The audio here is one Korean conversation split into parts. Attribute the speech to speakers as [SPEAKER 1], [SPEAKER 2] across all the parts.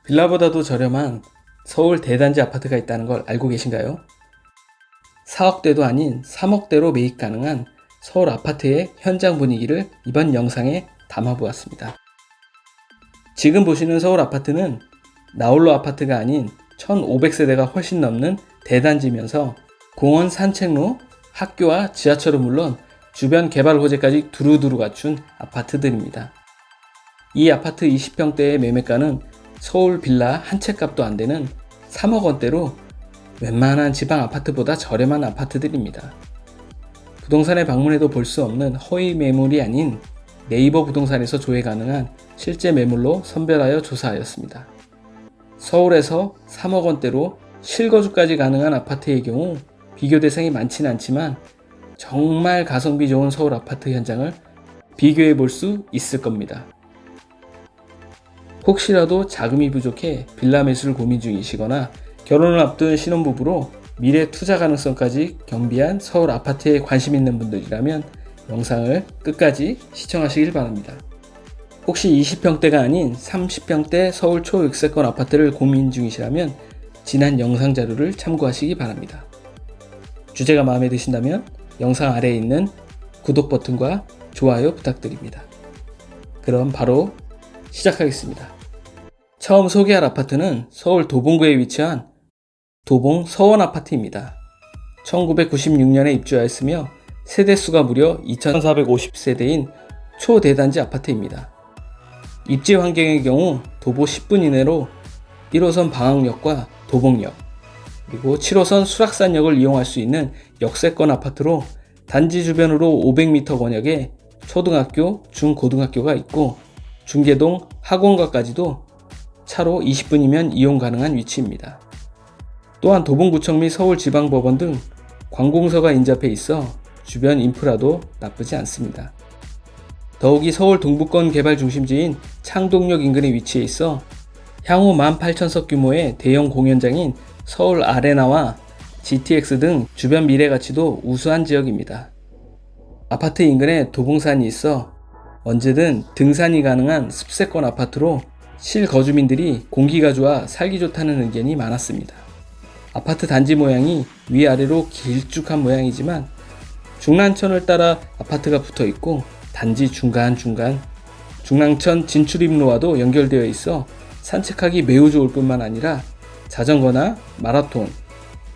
[SPEAKER 1] 빌라보다도 저렴한 서울 대단지 아파트가 있다는 걸 알고 계신가요? 4억대도 아닌 3억대로 매입 가능한 서울 아파트의 현장 분위기를 이번 영상에 담아보았습니다. 지금 보시는 서울 아파트는 나홀로 아파트가 아닌 1500세대가 훨씬 넘는 대단지면서 공원, 산책로, 학교와 지하철은 물론 주변 개발 호재까지 두루두루 갖춘 아파트들입니다. 이 아파트 20평대의 매매가는 서울 빌라 한 채 값도 안 되는 3억 원대로 웬만한 지방 아파트보다 저렴한 아파트들입니다. 부동산에 방문해도 볼 수 없는 허위 매물이 아닌 네이버 부동산에서 조회 가능한 실제 매물로 선별하여 조사하였습니다. 서울에서 3억 원대로 실거주까지 가능한 아파트의 경우 비교 대상이 많지는 않지만 정말 가성비 좋은 서울 아파트 현장을 비교해 볼 수 있을 겁니다. 혹시라도 자금이 부족해 빌라 매수를 고민 중이시거나 결혼을 앞둔 신혼부부로 미래 투자 가능성까지 겸비한 서울 아파트에 관심 있는 분들이라면 영상을 끝까지 시청하시길 바랍니다. 혹시 20평대가 아닌 30평대 서울 초육세권 아파트를 고민 중이시라면 지난 영상 자료를 참고하시기 바랍니다. 주제가 마음에 드신다면 영상 아래에 있는 구독 버튼과 좋아요 부탁드립니다. 그럼 바로 시작하겠습니다. 처음 소개할 아파트는 서울 도봉구에 위치한 도봉 서원 아파트입니다. 1996년에 입주하였으며 세대수가 무려 2450세대인 초대단지 아파트입니다. 입지 환경의 경우 도보 10분 이내로 1호선 방학역과 도봉역, 그리고 7호선 수락산역을 이용할 수 있는 역세권 아파트로 단지 주변으로 500m 권역에 초등학교, 중고등학교가 있고 중계동, 학원가까지도 차로 20분이면 이용 가능한 위치입니다. 또한 도봉구청 및 서울지방법원 등 관공서가 인접해 있어 주변 인프라도 나쁘지 않습니다. 더욱이 서울 동부권 개발 중심지인 창동역 인근에 위치해 있어 향후 18,000석 규모의 대형 공연장인 서울 아레나와 GTX 등 주변 미래 가치도 우수한 지역입니다. 아파트 인근에 도봉산이 있어 언제든 등산이 가능한 습세권 아파트로 실거주민들이 공기가 좋아 살기 좋다는 의견이 많았습니다. 아파트 단지 모양이 위아래로 길쭉한 모양이지만 중랑천을 따라 아파트가 붙어 있고 단지 중간중간 중랑천 진출입로와도 연결되어 있어 산책하기 매우 좋을 뿐만 아니라 자전거나 마라톤,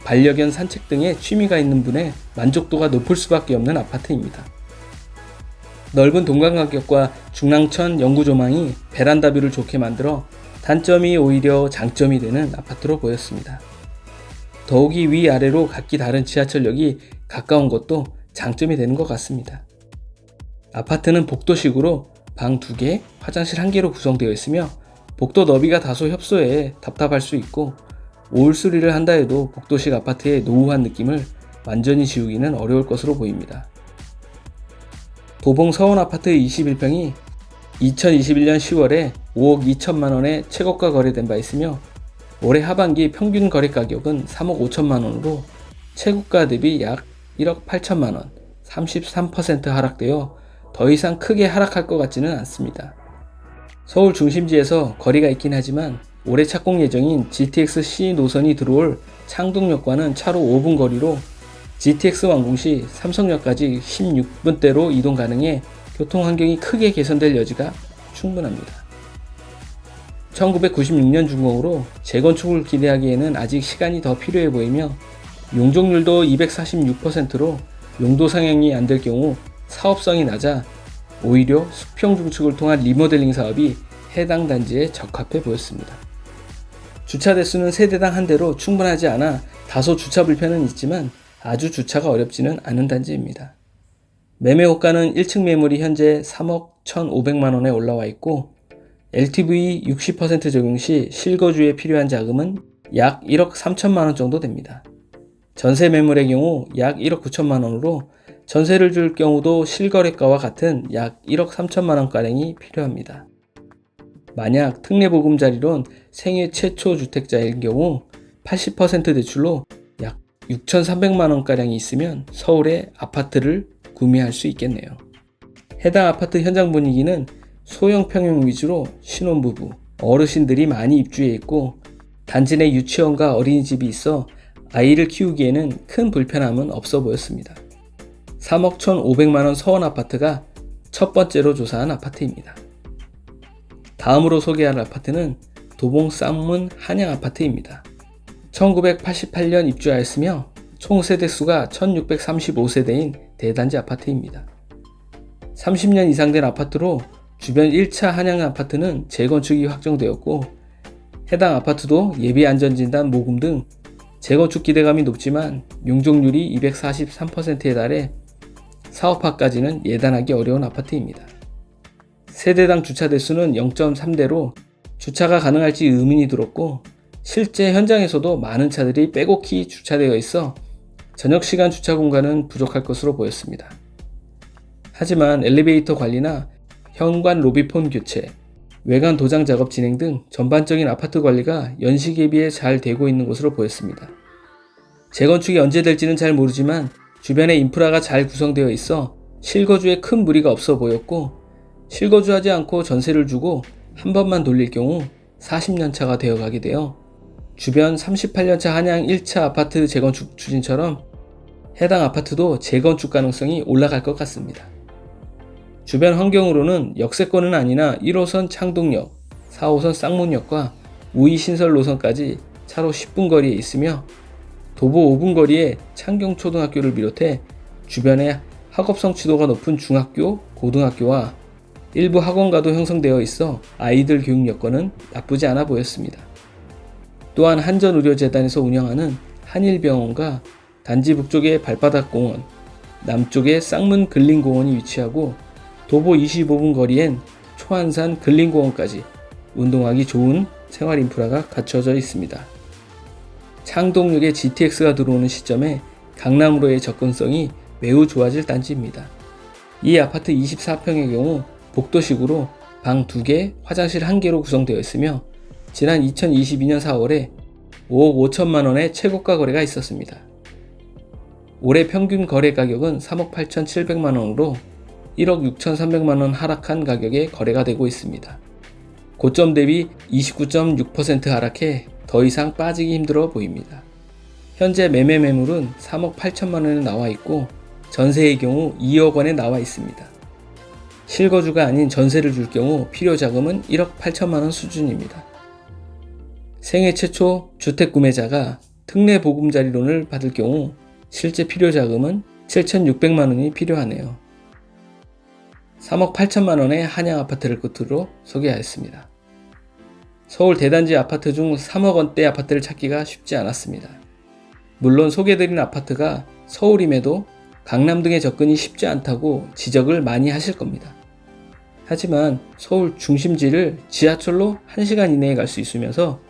[SPEAKER 1] 반려견 산책 등의 취미가 있는 분의 만족도가 높을 수밖에 없는 아파트입니다. 넓은 동간간격과 중랑천 영구조망이 베란다 뷰를 좋게 만들어 단점이 오히려 장점이 되는 아파트로 보였습니다. 더욱이 위아래로 각기 다른 지하철역이 가까운 것도 장점이 되는 것 같습니다. 아파트는 복도식으로 방 2개, 화장실 1개로 구성되어 있으며 복도 너비가 다소 협소해 답답할 수 있고 오울 수리를 한다 해도 복도식 아파트의 노후한 느낌을 완전히 지우기는 어려울 것으로 보입니다. 도봉 서원 아파트 21평이 2021년 10월에 5억 2천만 원에 최고가 거래된 바 있으며 올해 하반기 평균 거래 가격은 3억 5천만 원으로 최고가 대비 약 1억 8천만 원, 33% 하락되어 더 이상 크게 하락할 것 같지는 않습니다. 서울 중심지에서 거리가 있긴 하지만 올해 착공 예정인 GTX-C 노선이 들어올 창동역과는 차로 5분 거리로 GTX 완공 시 삼성역까지 16분대로 이동 가능해 교통 환경이 크게 개선될 여지가 충분합니다. 1996년 준공으로 재건축을 기대하기에는 아직 시간이 더 필요해 보이며 용적률도 246%로 용도 상향이 안 될 경우 사업성이 낮아 오히려 수평 중축을 통한 리모델링 사업이 해당 단지에 적합해 보였습니다. 주차 대수는 세대당 한 대로 충분하지 않아 다소 주차 불편은 있지만 아주 주차가 어렵지는 않은 단지입니다. 매매 호가는 1층 매물이 현재 3억 1,500만 원에 올라와 있고 LTV 60% 적용 시 실거주에 필요한 자금은 약 1억 3천만 원 정도 됩니다. 전세 매물의 경우 약 1억 9천만 원으로 전세를 줄 경우도 실거래가와 같은 약 1억 3천만 원가량이 필요합니다. 만약 특례보금자리론 생애 최초 주택자일 경우 80% 대출로 약 6,300만 원가량이 있으면 서울에 아파트를 구매할 수 있겠네요. 해당 아파트 현장 분위기는 소형 평형 위주로 신혼부부, 어르신들이 많이 입주해 있고 단지 내 유치원과 어린이집이 있어 아이를 키우기에는 큰 불편함은 없어 보였습니다. 3억 1,500만원 서원 아파트가 첫 번째로 조사한 아파트입니다. 다음으로 소개할 아파트는 도봉 쌍문 한양 아파트입니다. 1988년 입주하였으며 총 세대수가 1635세대인 대단지 아파트입니다. 30년 이상 된 아파트로 주변 1차 한양 아파트는 재건축이 확정되었고 해당 아파트도 예비안전진단 모금 등 재건축 기대감이 높지만 용적률이 243%에 달해 사업화까지는 예단하기 어려운 아파트입니다. 세대당 주차 대수는 0.3대로 주차가 가능할지 의문이 들었고 실제 현장에서도 많은 차들이 빼곡히 주차되어 있어 저녁시간 주차 공간은 부족할 것으로 보였습니다. 하지만 엘리베이터 관리나 현관 로비폰 교체, 외관 도장 작업 진행 등 전반적인 아파트 관리가 연식에 비해 잘 되고 있는 것으로 보였습니다. 재건축이 언제 될지는 잘 모르지만 주변에 인프라가 잘 구성되어 있어 실거주에 큰 무리가 없어 보였고 실거주하지 않고 전세를 주고 한 번만 돌릴 경우 40년차가 되어가게 되어 주변 38년차 한양 1차 아파트 재건축 추진처럼 해당 아파트도 재건축 가능성이 올라갈 것 같습니다. 주변 환경으로는 역세권은 아니나 1호선 창동역, 4호선 쌍문역과 우이 신설 노선까지 차로 10분 거리에 있으며 도보 5분 거리에 창경초등학교를 비롯해 주변에 학업 성취도가 높은 중학교, 고등학교와 일부 학원가도 형성되어 있어 아이들 교육 여건은 나쁘지 않아 보였습니다. 또한 한전의료재단에서 운영하는 한일병원과 단지 북쪽에 발바닥공원, 남쪽에 쌍문 근린공원이 위치하고 도보 25분 거리엔 초안산 근린공원까지 운동하기 좋은 생활 인프라가 갖춰져 있습니다. 창동역에 GTX가 들어오는 시점에 강남으로의 접근성이 매우 좋아질 단지입니다. 이 아파트 24평의 경우 복도식으로 방 2개, 화장실 1개로 구성되어 있으며 지난 2022년 4월에 5억 5천만 원의 최고가 거래가 있었습니다. 올해 평균 거래 가격은 3억 8,700만 원으로 1억 6,300만 원 하락한 가격에 거래가 되고 있습니다. 고점 대비 29.6% 하락해 더 이상 빠지기 힘들어 보입니다. 현재 매매 매물은 3억 8천만 원에 나와 있고 전세의 경우 2억 원에 나와 있습니다. 실거주가 아닌 전세를 줄 경우 필요 자금은 1억 8천만 원 수준입니다. 생애 최초 주택 구매자가 특례 보금자리론을 받을 경우 실제 필요 자금은 7,600만 원이 필요하네요. 3억 8천만 원의 한양 아파트를 끝으로 소개하였습니다. 서울 대단지 아파트 중 3억 원대 아파트를 찾기가 쉽지 않았습니다. 물론 소개해드린 아파트가 서울임에도 강남 등의 접근이 쉽지 않다고 지적을 많이 하실 겁니다. 하지만 서울 중심지를 지하철로 1시간 이내에 갈 수 있으면서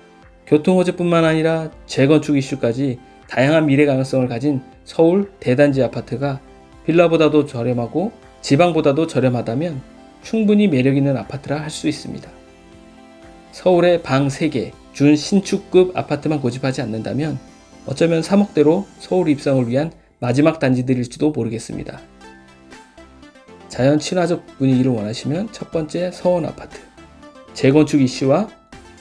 [SPEAKER 1] 교통호재뿐만 아니라 재건축 이슈까지 다양한 미래 가능성을 가진 서울 대단지 아파트가 빌라보다도 저렴하고 지방보다도 저렴하다면 충분히 매력있는 아파트라 할 수 있습니다. 서울에 방 3개, 준 신축급 아파트만 고집하지 않는다면 어쩌면 3억대로 서울 입성을 위한 마지막 단지들일지도 모르겠습니다. 자연 친화적 분위기를 원하시면 첫 번째 서원 아파트, 재건축 이슈와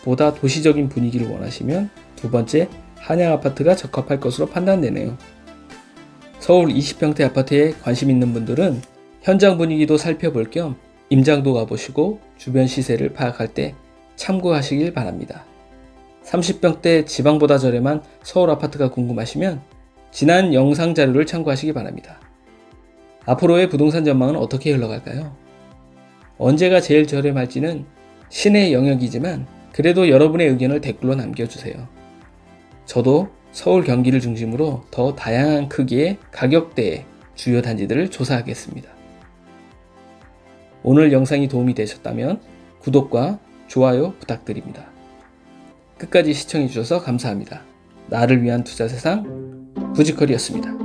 [SPEAKER 1] 보다 도시적인 분위기를 원하시면 두 번째 한양 아파트가 적합할 것으로 판단되네요. 서울 20평대 아파트에 관심 있는 분들은 현장 분위기도 살펴볼 겸 임장도 가보시고 주변 시세를 파악할 때 참고하시길 바랍니다. 30평대 지방보다 저렴한 서울 아파트가 궁금하시면 지난 영상 자료를 참고하시기 바랍니다. 앞으로의 부동산 전망은 어떻게 흘러갈까요? 언제가 제일 저렴할지는 신의 영역이지만 그래도 여러분의 의견을 댓글로 남겨주세요. 저도 서울 경기를 중심으로 더 다양한 크기의 가격대의 주요 단지들을 조사하겠습니다. 오늘 영상이 도움이 되셨다면 구독과 좋아요 부탁드립니다. 끝까지 시청해주셔서 감사합니다. 나를 위한 투자 세상 부지컬이었습니다.